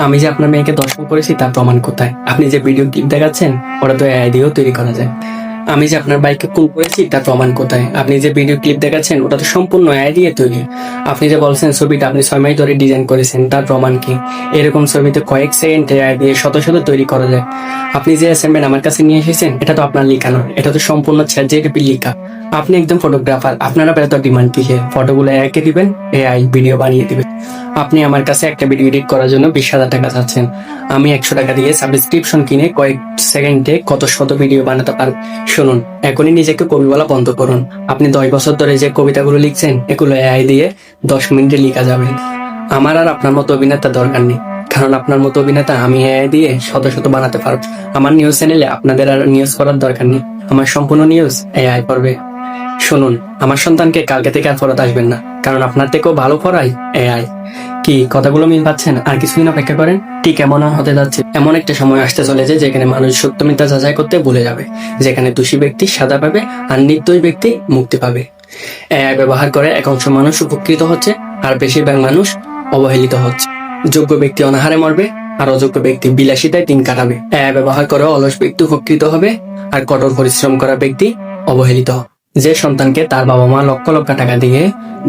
আমি যে আপনার মেয়েকে দর্শন করেছি তার প্রমাণ কোথায়? আপনি যে ভিডিও ক্লিপ দেখাচ্ছেন ওটা তো এআই দিয়েও তৈরি করা যায়। আমি যে আপনার বাইককে খুন করেছি তার প্রমাণ কোথায়? আপনি যে ভিডিও ক্লিপ দেখাচ্ছেন ওটা তো সম্পূর্ণ এআই দিয়ে তৈরি। আপনি যে বলছেন ছবিটা আপনি 6 মাস ধরে ডিজাইন করেছেন তার প্রমাণ কি? এরকম ছবিতে কয়েক সেকেন্ড এআই দিয়ে শত শত তৈরি করা যায়। আপনি যে অ্যাসাইনমেন্ট আমার কাছে নিয়ে এসেছেন এটা তো আপনার লেখা নয়, এটা তো সম্পূর্ণ চ্যাটজিপিটির লেখা। আপনি একদম ফটোগ্রাফার, আপনারা এত ডিমান্ড কিসের? ফটোগুলো এআইকে দিবেন, এআই ভিডিও বানিয়ে দিবে। আপনি আমার কাছে একটা ভিডিও এডিট করার জন্য 20,000 টাকা চাচ্ছেন। আমি 100 টাকা দিয়ে সাবস্ক্রিপশন কিনে কয়েক সেকেন্ডে কত শত ভিডিও বানাতে পারব। শুনুন, এখনই নিজেকে কবি বলা বন্ধ করুন। আপনি 10 বছর ধরে যে কবিতাগুলো লিখছেন এগুলো এআই দিয়ে 10 মিনিটে লেখা যাবে। আমার আর আপনার মতো অভিনেতা দরকার নেই, কারণ আপনার মতো অভিনেতা আমি এআই দিয়ে শত শত বানাতে পারব। আমার নিউজ চ্যানেলে আপনাদের আর নিউজ করার দরকার নেই, আমার সম্পূর্ণ নিউজ এআই করবে। শুনুন, আমার সন্তানকে কালকে থেকে আর পড়াতে আসবেন না, কারণ আপনার থেকেও ভালো পড়াই এআই। কি কথাগুলো মিল পাচ্ছেন? আর কিছুদিন অপেক্ষা করেন, ঠিক এমন হতে যাচ্ছে। এমন একটা সময় আসতে চলেছে যেখানে মানুষ সত্য মিথ্যা যাচাই করতে ভুলে যাবে, যেখানে দোষী ব্যক্তি সাজা পাবে আর নির্দোষ ব্যক্তি মুক্তি পাবে। এআই ব্যবহার করে এক অংশ মানুষ উপকৃত হচ্ছে আর বেশিরভাগ মানুষ অবহেলিত হচ্ছে। যোগ্য ব্যক্তি অনাহারে মরবে আর অযোগ্য ব্যক্তি বিলাসিতায় দিন কাটাবে। এআই ব্যবহার করে অলস ব্যক্তি উপকৃত হবে আর কঠোর পরিশ্রম করা ব্যক্তি অবহেলিত হবে। যে সন্তানকে তার বাবা মা লক্ষ লক্ষ টাকা দিয়ে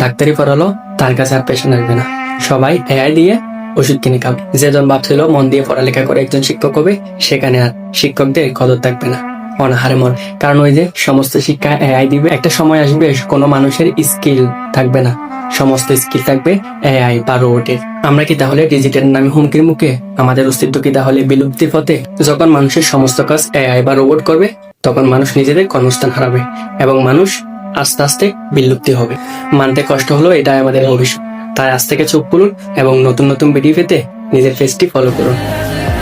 ডাক্তারি পড়ালো তার কাছে আর পেশেন্ট আসবে না, সবাই এআই দিয়ে ওষুধ কিনে খাবে। যেজন ভাবছিল মন দিয়ে পড়ালেখা করে একজন শিক্ষক হবে, সেখানে আর শিক্ষকদের কদর থাকবে না, অনাহারে মর। কারণ ওই যে সমস্ত শিক্ষা এআই দিবে, একটা সময় আসবে কোনো মানুষের স্কিল থাকবে না, সমস্ত স্কিল থাকবে এআই বা রোবটের। আমরা কি তাহলে ডিজিটাল নামে হুমকির মুখে? আমাদের অস্তিত্ব কি তাহলে বিলুপ্তির পথে? যখন মানুষের সমস্ত কাজ এআই বা রোবট করবে তখন মানুষ নিজেদের কর্মস্থান হারাবে এবং মানুষ আস্তে আস্তে বিলুপ্তি হবে। মানতে কষ্ট হলো, এটাই আমাদের ভবিষ্যৎ। তাই আজ থেকে চোখ খুলুন এবং নতুন নতুন ভিডিও পেতে নিজের পেজটি ফলো করুন।